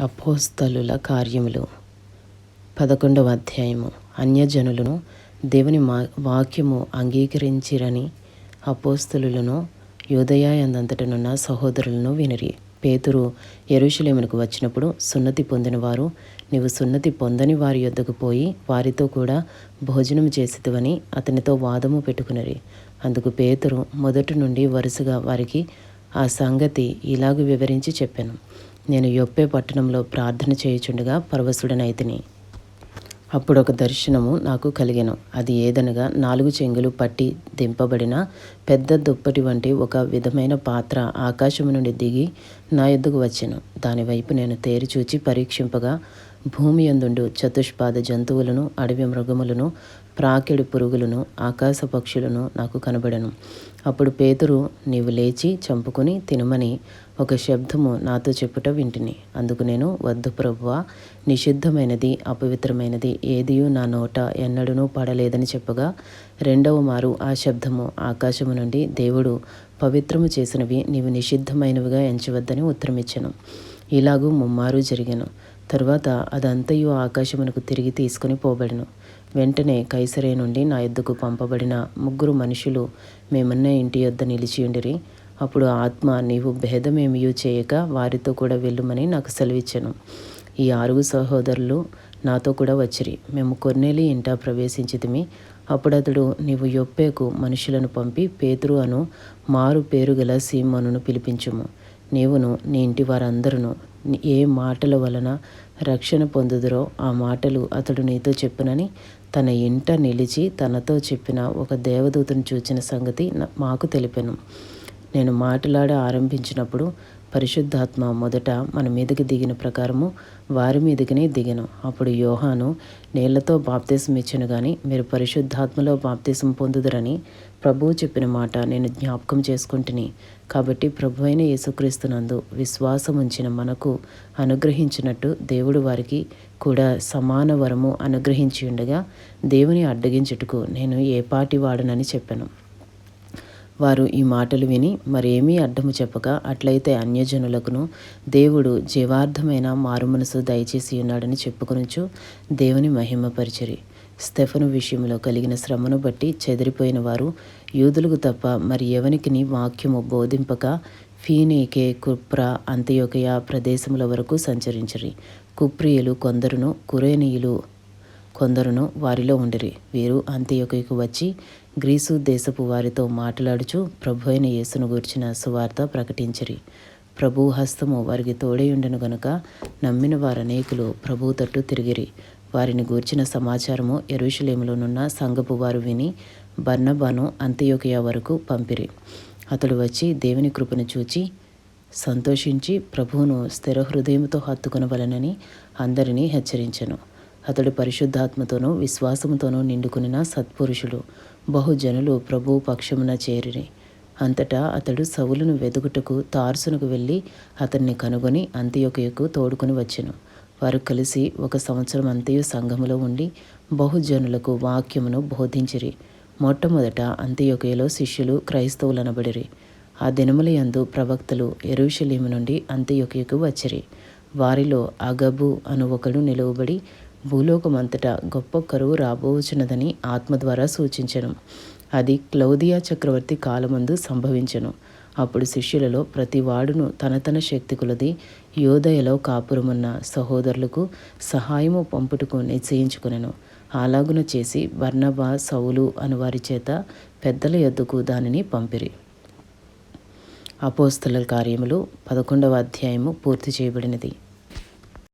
అపోస్తలుల కార్యములు 11వ అధ్యాయము. అన్యజనులను దేవుని వాక్యము అంగీకరించిరని అపోస్తలులను యూదయ యందంతటనున్న సహోదరులను వినిరి. పేతురు యెరూషలేమునకు వచ్చినప్పుడు సున్నతి పొందిన వారు, నీవు సున్నతి పొందని వారి యొద్దకు పోయి వారితో కూడా భోజనం చేసితివని అతనితో వాదము పెట్టుకునిరి. అందుకు పేతురు మొదటి నుండి వరుసగా వారికి ఆ సంగతి ఇలాగ వివరించి చెప్పాను. నేను యొప్పే పట్టణంలో ప్రార్థన చేయుచుండగా పరవశుడనైతిని. అప్పుడు ఒక దర్శనము నాకు కలిగెను. అది ఏదనగా 4 చెంగులు పట్టి దింపబడిన పెద్ద దుప్పటి వంటి ఒక విధమైన పాత్ర ఆకాశము నుండి దిగి నా యొద్దకు వచ్చెను. దానివైపు నేను తేరి చూచి పరీక్షింపగా భూమి యందుండు చతుష్పాద జంతువులను, అడవి మృగములను, ప్రాకెడి పురుగులను, ఆకాశ పక్షులను నాకు కనబడెను. అప్పుడు పేతురు, నీవు లేచి చంపుకొని తినమని ఒక శబ్దము నాతో చెప్పుట వింటిని. అందుకు నేను, వద్దు ప్రభువా, నిషిద్ధమైనది అపవిత్రమైనది ఏదియూ నా నోట ఎన్నడూనూ పడలేదని చెప్పగా, రెండవ మారు ఆ శబ్దము ఆకాశము నుండి, దేవుడు పవిత్రము చేసినవి నీవు నిషిద్ధమైనవిగా ఎంచవద్దని ఉత్తరమిచ్చెను. ఇలాగూ ముమ్మారు జరిగెను. తరువాత అదంతయు ఆకాశమునకు తిరిగి తీసుకుని పోబడెను. వెంటనే కైసరయ నుండి నా యొద్దకు పంపబడిన 3 మనుషులు మేమున్న ఇంటి యొద్ద నిలిచియుండిరి. అప్పుడు ఆత్మ, నీవు భేదమేమియూ చేయక వారితో కూడా వెళ్ళుమని నాకు సెలవిచ్చెను. ఈ 6 సహోదరులు నాతో కూడా వచ్చిరి. మేము కొర్నేలి ఇంట ప్రవేశించితిమి. అప్పుడతడు, నీవు యొప్పేకు మనుషులను పంపి పేతురు అను మారు పేరు గల సీమోనును పిలిపించుము. నీవును నీ ఇంటి వారందరూ ఏ మాటల వలన రక్షణ పొందుదురో ఆ మాటలు అతడు నీతో చెప్పునని తన ఇంట నిలిచి తనతో చెప్పిన ఒక దేవదూతను చూచిన సంగతి మాకు తెలిపెను. నేను మాట్లాడ ఆరంభించినప్పుడు పరిశుద్ధాత్మ మొదట మన మీదకి దిగిన ప్రకారము వారి మీదకినే దిగెను. అప్పుడు యోహాను, నీళ్లతో బాప్తిసం ఇచ్చెను గాని మీరు పరిశుద్ధాత్మలో బాప్తిసం పొందుదురని ప్రభువు చెప్పిన మాట నేను జ్ఞాపకం చేసుకుంటుని. కాబట్టి ప్రభు అయిన యేసుక్రీస్తునందు విశ్వాసం ఉంచిన మనకు అనుగ్రహించినట్టు దేవుడు వారికి కూడా సమాన వరము అనుగ్రహించి ఉండగా దేవుని అడ్డగించుటకు నేను ఏపాటి వాడనని చెప్పాను. వారు ఈ మాటలు విని మరేమీ అడ్డము చెప్పక, అట్లయితే అన్యజనులకును దేవుడు జీవార్థమైన మారుమనసు దయచేసి ఉన్నాడని చెప్పుకొనుచు దేవుని మహిమపరిచిరి. స్తెఫను విషయంలో కలిగిన శ్రమను బట్టి చెదిరిపోయిన వారు యూదులకు తప్ప మరి ఎవనికిని వాక్యము బోధింపక ఫీనీకే, కుప్ర, అంతియొకయ ప్రదేశముల వరకు సంచరించిరి. కుప్రియులు కొందరును, కురేనీయులు కొందరును వారిలో ఉండిరి. వీరు అంతియొకయకు వచ్చి గ్రీసు దేశపు వారితో మాట్లాడుచు ప్రభు అయిన యేసును గూర్చిన సువార్త ప్రకటించిరి. ప్రభు హస్తము వారికి తోడేయుండెను గనుక నమ్మిన వారనేకులు ప్రభువు తట్టు తిరిగిరి. వారిని గూర్చిన సమాచారము యెరూషలేములోనున్న సంఘపు వారు విని బర్నబాను అంతియొకయ వరకు పంపిరి. అతడు వచ్చి దేవుని కృపను చూచి సంతోషించి ప్రభువును స్థిర హృదయముతో హత్తుకొనవలెనని అందరినీ హెచ్చరించెను. అతడు పరిశుద్ధాత్మతోనూ విశ్వాసముతోనూ నిండుకునిన సత్పురుషుడు. బహుజనులు ప్రభువు పక్షమున చేరిరి. అంతటా అతడు సౌలును వెదుకుటకు తార్సునకు వెళ్ళి అతన్ని కనుగొని అంతియొకయకు తోడుకొని వచ్చెను. వారు కలిసి 1 సంవత్సరం అంతయు సంఘములో ఉండి బహుజనులకు వాక్యమును బోధించిరి. మొట్టమొదట అంతియొకయలో శిష్యులు క్రైస్తవులనబడిరి. ఆ దినముల యందు ప్రవక్తలు యెరూషలేము నుండి అంతియొకయకు వచ్చిరి. వారిలో అగబు అను ఒకడు నిలువబడి భూలోకమంతటా గొప్ప కరువు రాబోచున్నదని ఆత్మ ద్వారా సూచించెను. అది క్లౌదియా చక్రవర్తి కాలమందు సంభవించెను. అప్పుడు శిష్యులలో ప్రతి వాడును తన తన శక్తి కొలది యోదయలో కాపురమున్న సహోదరులకు సహాయము పంపుటకు నిశ్చయించుకొనెను. అలాగున చేసి బర్నబా, సౌలు అను వారి చేత పెద్దల యొద్దకు దానిని పంపిరి. అపోస్తలుల కార్యములు 11వ అధ్యాయము పూర్తి చేయబడినది.